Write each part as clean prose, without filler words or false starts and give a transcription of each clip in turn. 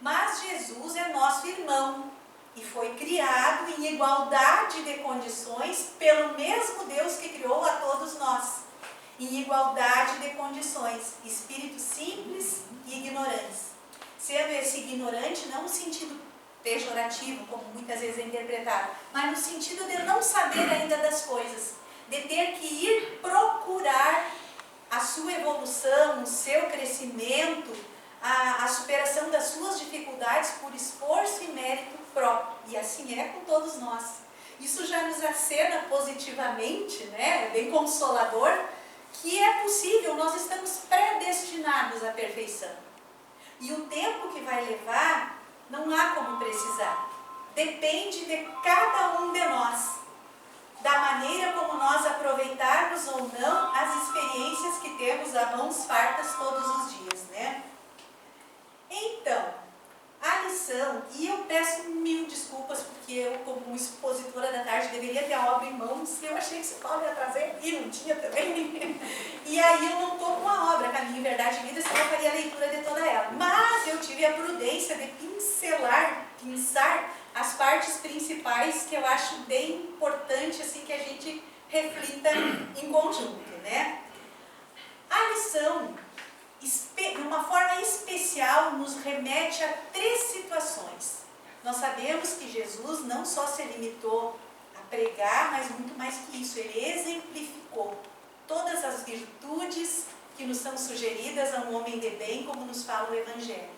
Mas Jesus é nosso irmão e foi criado em igualdade de condições pelo mesmo Deus que criou a todos nós. Em igualdade de condições, espíritos simples e ignorantes. Sendo esse ignorante não no sentido pejorativo, como muitas vezes é interpretado, mas no sentido de não saber ainda das coisas, de ter que ir procurar a sua evolução, o seu crescimento, a superação das suas dificuldades por esforço e mérito próprio. E assim é com todos nós. Isso já nos acena positivamente, né? É bem consolador, que é possível, nós estamos predestinados à perfeição. E o tempo que vai levar, não há como precisar. Depende de cada um de nós, da maneira como nós aproveitarmos ou não as experiências que temos a mãos fartas todos os dias, né? Então, a lição, e eu peço mil desculpas, porque eu, como expositora da tarde, deveria ter a obra em mãos, eu achei que você ia trazer, e não tinha também. E aí eu não estou com a obra, Caminho, Verdade e Vida, senão eu faria a leitura de toda ela. Mas eu tive a prudência de pinçar as partes principais que eu acho bem importante, assim, que a gente reflita em conjunto, né? A lição, de uma forma especial, nos remete a 3 situações. Nós sabemos que Jesus não só se limitou a pregar, mas muito mais que isso, ele exemplificou todas as virtudes que nos são sugeridas a um homem de bem, como nos fala o Evangelho.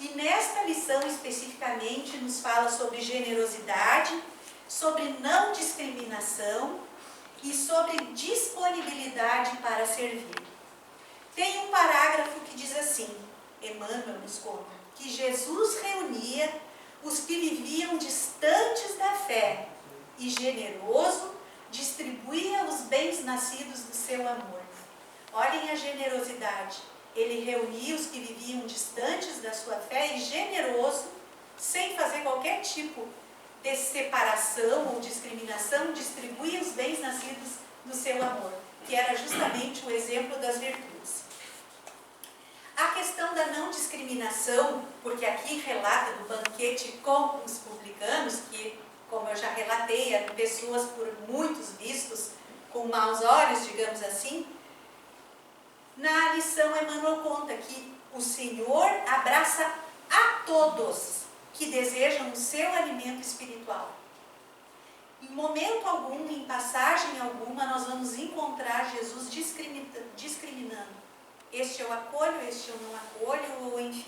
E nesta lição especificamente nos fala sobre generosidade, sobre não discriminação e sobre disponibilidade para servir. Tem um parágrafo que diz assim, Emmanuel nos conta, que Jesus reunia os que viviam distantes da fé e, generoso, distribuía os bens nascidos do seu amor. Olhem a generosidade. Ele reunia os que viviam distantes da sua fé e, generoso, sem fazer qualquer tipo de separação ou discriminação, distribuía os bens nascidos do seu amor, que era justamente o exemplo das virtudes. A questão da não discriminação, porque aqui relata do banquete com os publicanos, que, como eu já relatei, eram pessoas por muitos vistos com maus olhos, digamos assim. Na lição, Emmanuel conta que o Senhor abraça a todos que desejam o seu alimento espiritual. Em momento algum, em passagem alguma, nós vamos encontrar Jesus discriminando. Este eu acolho, este eu não acolho, ou enfim.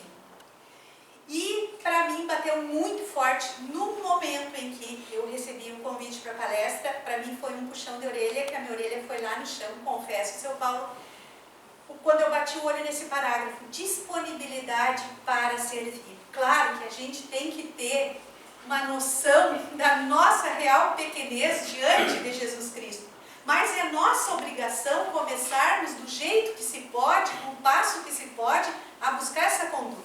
E, para mim, bateu muito forte no momento em que eu recebi o convite para a palestra. Para mim foi um puxão de orelha, que a minha orelha foi lá no chão, confesso, seu Paulo. Quando eu bati o olho nesse parágrafo, disponibilidade para servir. Claro que a gente tem que ter uma noção da nossa real pequenez diante de Jesus Cristo. Mas é nossa obrigação começarmos do jeito que se pode, com o passo que se pode, a buscar essa conduta.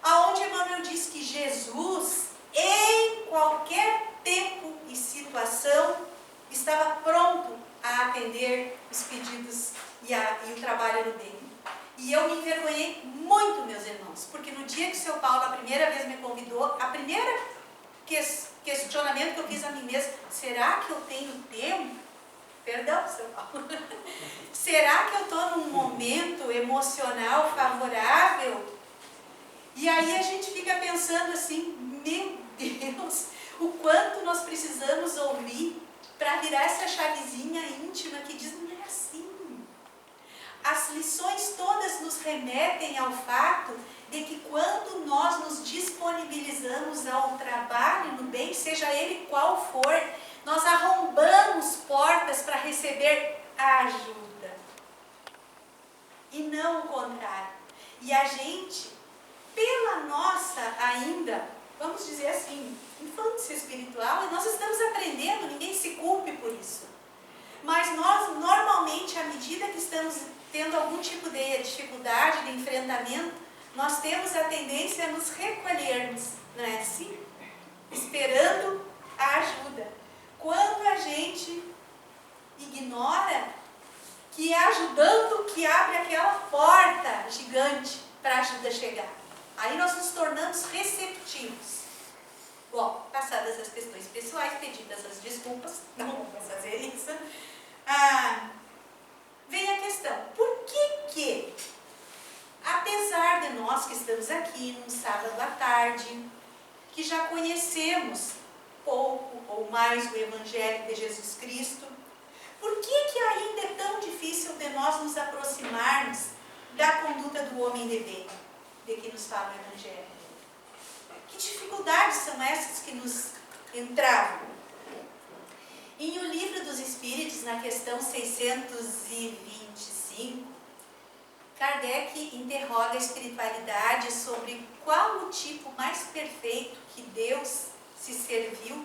Aonde Emmanuel diz que Jesus, em qualquer tempo e situação, estava pronto a atender os pedidos e o trabalho dele. E eu me envergonhei muito, meus irmãos, porque no dia que o seu Paulo a primeira vez me convidou, a primeira questionamento que eu fiz a mim mesma, será que eu tenho tempo? Perdão, seu Paulo. Será que eu estou num momento emocional favorável? E aí a gente fica pensando assim, meu Deus, o quanto nós precisamos ouvir para virar essa chavezinha íntima que diz, não é assim. As lições todas nos remetem ao fato de que quando nós nos disponibilizamos ao trabalho no bem, seja ele qual for, nós arrombamos portas para receber ajuda. E não o contrário. E a gente, pela nossa ainda, vamos dizer assim, infância espiritual, nós estamos aprendendo, ninguém se culpe por isso. Mas nós, normalmente, à medida que estamos tendo algum tipo de dificuldade, de enfrentamento, nós temos a tendência a nos recolhermos, não é assim? Esperando a ajuda. Quando a gente ignora que é ajudando que abre aquela porta gigante para a ajuda chegar. Aí nós nos tornamos motivos. Bom, passadas as questões pessoais, pedidas as desculpas, não vamos fazer isso, vem a questão, por que, apesar de nós que estamos aqui num sábado à tarde, que já conhecemos pouco ou mais o Evangelho de Jesus Cristo, por que ainda é tão difícil de nós nos aproximarmos da conduta do homem de bem, de que nos fala o Evangelho? Que dificuldades são essas que nos entravam? Em O Livro dos Espíritos, na questão 625, Kardec interroga a espiritualidade sobre qual o tipo mais perfeito que Deus se serviu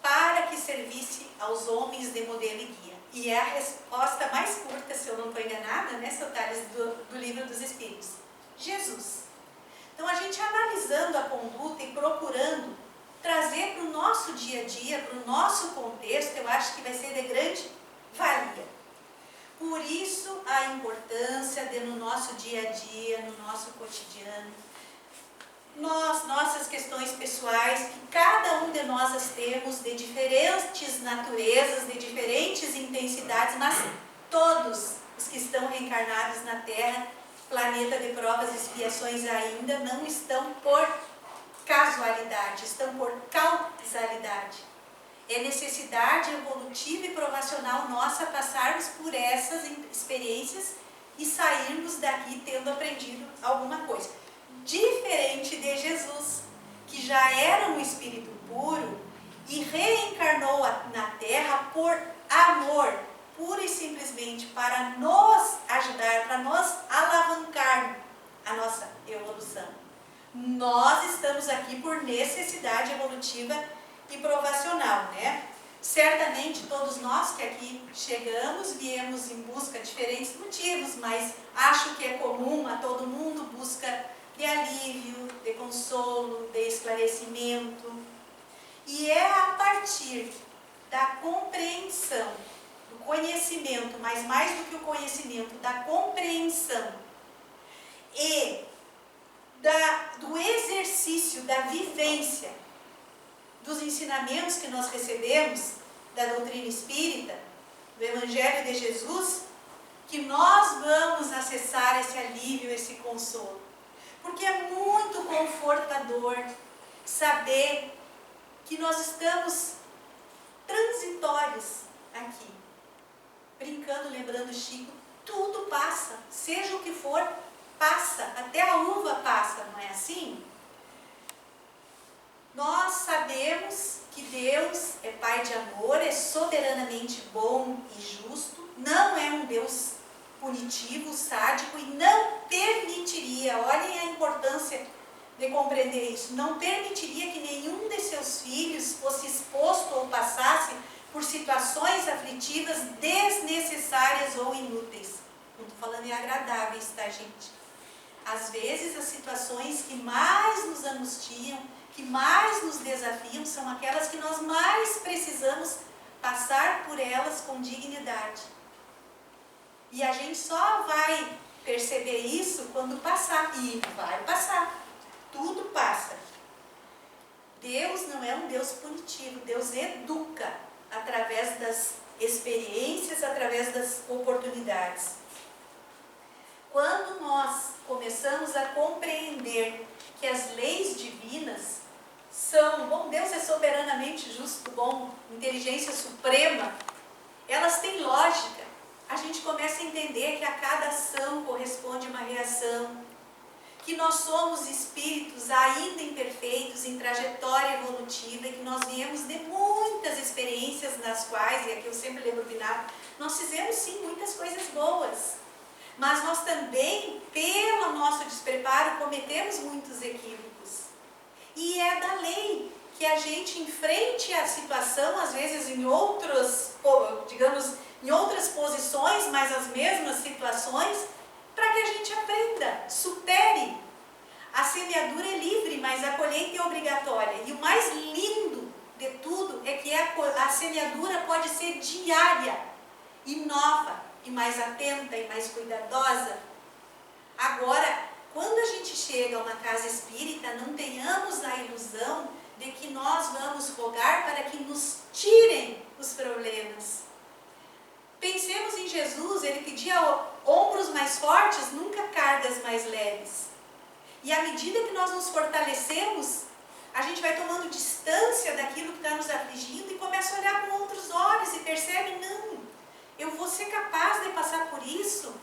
para que servisse aos homens de modelo e guia. E é a resposta mais curta, se eu não estou enganada, né, seu Tales, do Livro dos Espíritos: Jesus. Então, a gente analisando a conduta e procurando trazer para o nosso dia a dia, para o nosso contexto, eu acho que vai ser de grande valia. Por isso, a importância de, no nosso dia a dia, no nosso cotidiano, nossas questões pessoais, que cada um de nós as temos de diferentes naturezas, de diferentes intensidades, mas todos os que estão reencarnados na Terra, planeta de provas e expiações, ainda não estão por casualidade, estão por causalidade. É necessidade evolutiva e provacional nossa passarmos por essas experiências e sairmos daqui tendo aprendido alguma coisa. Diferente de Jesus, que já era um espírito puro e reencarnou na Terra por amor, pura e simplesmente para nos ajudar, para nos alavancar a nossa evolução. Nós estamos aqui por necessidade evolutiva e provacional, né? Certamente todos nós que aqui chegamos, viemos em busca de diferentes motivos, mas acho que é comum a todo mundo busca de alívio, de consolo, de esclarecimento. E é a partir da compreensão, do conhecimento, mas mais do que o conhecimento, da compreensão e do exercício, da vivência dos ensinamentos que nós recebemos da doutrina espírita, do Evangelho de Jesus, que nós vamos acessar esse alívio, esse consolo. Porque é muito confortador saber que nós estamos transitórios aqui. Brincando, lembrando Chico, tudo passa, seja o que for, passa, até a uva passa, não é assim? Nós sabemos que Deus é Pai de amor, é soberanamente bom e justo, não é um Deus punitivo, sádico, e não permitiria, olhem a importância de compreender isso, não permitiria que nenhum de seus filhos fosse exposto ou passasse por situações aflitivas desnecessárias ou inúteis. Não estou falando em agradáveis, tá, gente? Às vezes, as situações que mais nos angustiam, que mais nos desafiam, são aquelas que nós mais precisamos passar por elas com dignidade. E a gente só vai perceber isso quando passar, e vai passar. Tudo passa. Deus não é um Deus punitivo, Deus educa através das experiências, através das oportunidades. Quando nós começamos a compreender que as leis divinas são, bom, Deus é soberanamente justo, bom, inteligência suprema, elas têm lógica. A gente começa a entender que a cada ação corresponde uma reação, que nós somos espíritos ainda imperfeitos, em trajetória evolutiva, e que nós viemos de muitas experiências nas quais, e aqui eu sempre lembro o Binato, nós fizemos sim muitas coisas boas, mas nós também, pelo nosso despreparo, cometemos muitos equívocos. E é da lei que a gente enfrente a situação, às vezes em outros, digamos, em outras posições, mas as mesmas situações, para que a gente aprenda, supere. A semeadura é livre, mas a colheita é obrigatória. E o mais lindo de tudo é que a semeadura pode ser diária, e nova, e mais atenta, e mais cuidadosa. Agora, quando a gente chega a uma casa espírita, não tenhamos a ilusão que nós vamos rogar para que nos tirem os problemas. Pensemos em Jesus, ele pedia ombros mais fortes, nunca cargas mais leves. E à medida que nós nos fortalecemos, a gente vai tomando distância daquilo que está nos afligindo e começa a olhar com outros olhos e percebe, não, eu vou ser capaz de passar por isso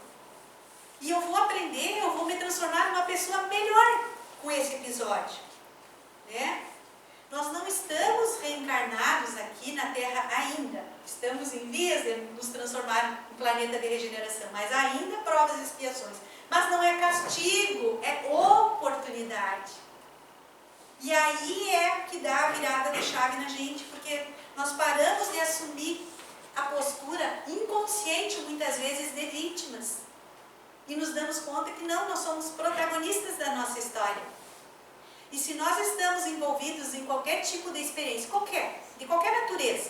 e eu vou aprender, eu vou me transformar numa pessoa melhor com esse episódio, né? Nós não estamos reencarnados aqui na Terra ainda. Estamos em vias de nos transformar em planeta de regeneração, mas ainda provas e expiações. Mas não é castigo, é oportunidade. E aí é que dá a virada de chave na gente, porque nós paramos de assumir a postura inconsciente, muitas vezes, de vítimas. E nos damos conta que não, nós somos protagonistas da nossa história. E se nós estamos envolvidos em qualquer tipo de experiência, de qualquer natureza,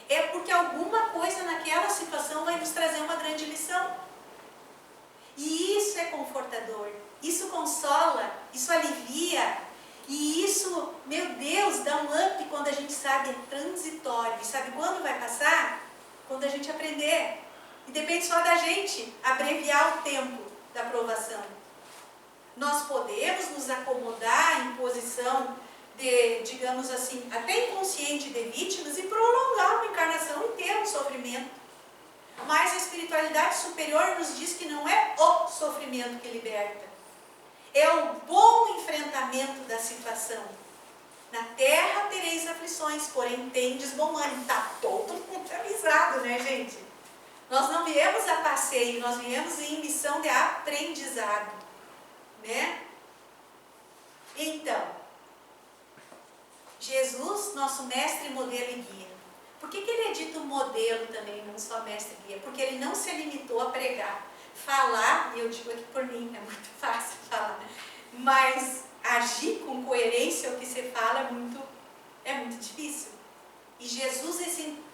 é porque alguma coisa naquela situação vai nos trazer uma grande lição. E isso é confortador, isso consola, isso alivia, e isso, meu Deus, dá um up quando a gente sabe, é transitório. E sabe quando vai passar? Quando a gente aprender. E depende só da gente abreviar o tempo da provação. Nós podemos nos acomodar em posição de, digamos assim, até inconsciente de vítimas e prolongar uma encarnação inteira de sofrimento. Mas a espiritualidade superior nos diz que não é o sofrimento que liberta. É o bom enfrentamento da situação. Na terra tereis aflições, porém tendes bom ânimo. Está todo mundo avisado, né, gente? Nós não viemos a passeio, nós viemos em missão de aprendizado. Né? Então, Jesus, nosso mestre, modelo e guia. Por que ele é dito modelo também, não só mestre e guia? Porque ele não se limitou a pregar. Falar, e eu digo aqui por mim, é muito fácil falar, mas agir com coerência o que você fala é muito difícil. E Jesus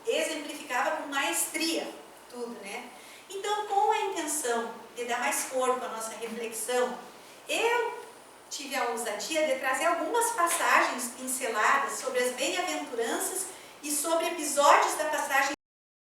exemplificava com maestria tudo, né? Então, com a intenção de dar mais corpo à nossa reflexão, eu tive a ousadia de trazer algumas passagens pinceladas sobre as bem-aventuranças e sobre episódios da passagem